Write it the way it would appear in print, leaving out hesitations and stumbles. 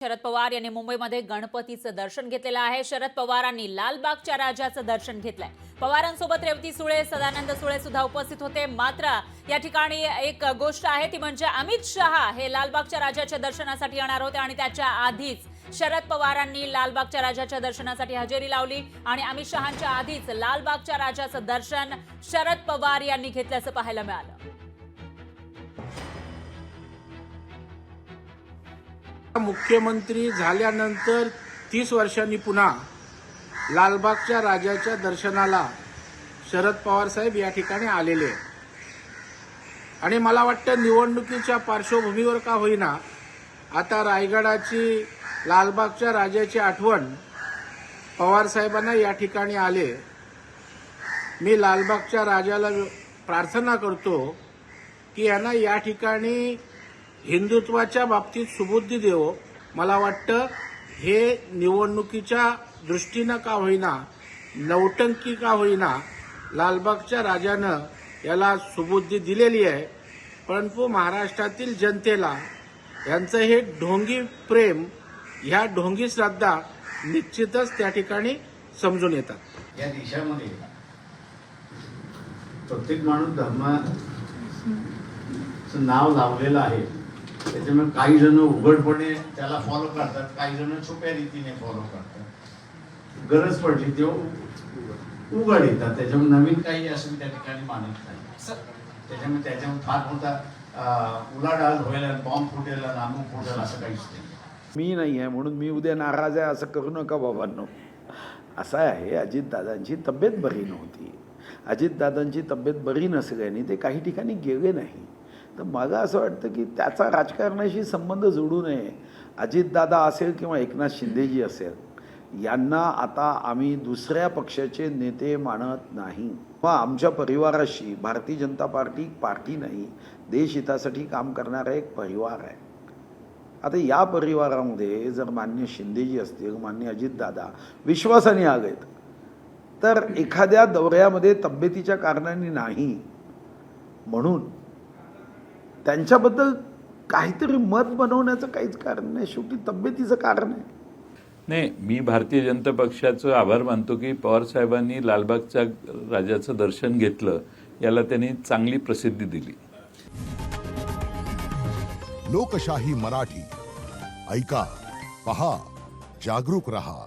शरद पवार यांनी मुंबईमध्ये गणपतीचं दर्शन घेतलेलं आहे। शरद पवारांनी लालबागच्या राजाचं दर्शन घेतलंय। पवारांसोबत रेवती सुळे, सदानंद सुळे सुद्धा उपस्थित होते। मात्र या ठिकाणी एक गोष्ट आहे ती म्हणजे अमित शहा हे लालबागच्या राजाच्या दर्शनासाठी येणार होते आणि त्याच्या आधीच शरद पवारांनी लालबागच्या राजाच्या दर्शनासाठी हजेरी लावली आणि अमित शहांच्या आधीच लालबागच्या राजाचं दर्शन शरद पवार यांनी घेतल्याचं पाहायला मिळालं। मुख्यमंत्री झाल्यानंतर 30 वर्षांनी पुन्हा लालबागच्या राजाच्या दर्शनाला शरद पवार साहेब या ठिकाणी आलेले आहेत आणि मला वाटतं निवडणुकीच्या पार्श्वभूमीवर का होईना आता रायगडाची लालबागच्या राजाची आठवण पवार साहेबांना या ठिकाणी आले। मी लालबागच्या राजाला प्रार्थना करतो की यांना या ठिकाणी हिंदुत्वाच्या बाबतीत सुबुद्धी देव। मला वाटतं हे निवडणुकीच्या दृष्टीनं का होईना, नौटंकी का होईना, लालबागच्या राजानं याला सुबुद्धी दिलेली आहे। परंतु महाराष्ट्रातील जनतेला यांचं हे ढोंगी प्रेम, ह्या ढोंगी श्रद्धा निश्चितच त्या ठिकाणी समजून येतात। या देशामध्ये प्रत्येक माणूस धर्माचं नाव लावलेलं आहे, त्याच्यामुळे काही जण उघडपणे त्याला फॉलो करतात, काही जण छुप्या रीतीने फॉलो करतात। गरज पडली तेव्हा उघड येतात, त्याच्यामुळे नवीन काही असं त्या ठिकाणी मानत नाही। त्याच्यामुळे फार मोठा उलाढाल होईल, बॉम्ब फुटेल, नामू फुटेल असं काहीच नाही। मी नाही आहे म्हणून मी उद्या नाराज आहे असं करू नका बाबांनो। असं आहे, अजितदादांची तब्येत बरी नव्हती। अजितदादांची तब्येत बरी नसल्याने ते काही ठिकाणी गेले नाही। तर मला असं वाटतं की त्याचा राजकारणाशी संबंध जोडू नये। अजितदादा असेल किंवा एकनाथ शिंदेजी असेल, यांना आता आम्ही दुसऱ्या पक्षाचे नेते मानत नाही। किंवा आमच्या परिवाराशी भारतीय जनता पार्टी नाही, देशहितासाठी काम करणारा एक परिवार आहे। आता या परिवारामध्ये जर मान्य शिंदेजी असतील, मान्य अजितदादा विश्वासाने आलेत, तर एखाद्या दौऱ्यामध्ये तब्येतीच्या कारणाने नाही म्हणून त्यांच्याबद्दल काहीतरी मत बनवण्याचं काहीच कारण नाही। शेवटी तब्येतीचं कारण आहे। नाही, मी भारतीय जनता पक्षाचं आभार मानतो की पवार साहेबांनी लालबागच्या राजाचं दर्शन घेतलं, याला त्यांनी चांगली प्रसिद्धी दिली। लोकशाही मराठी ऐका, पहा, जागरूक रहा।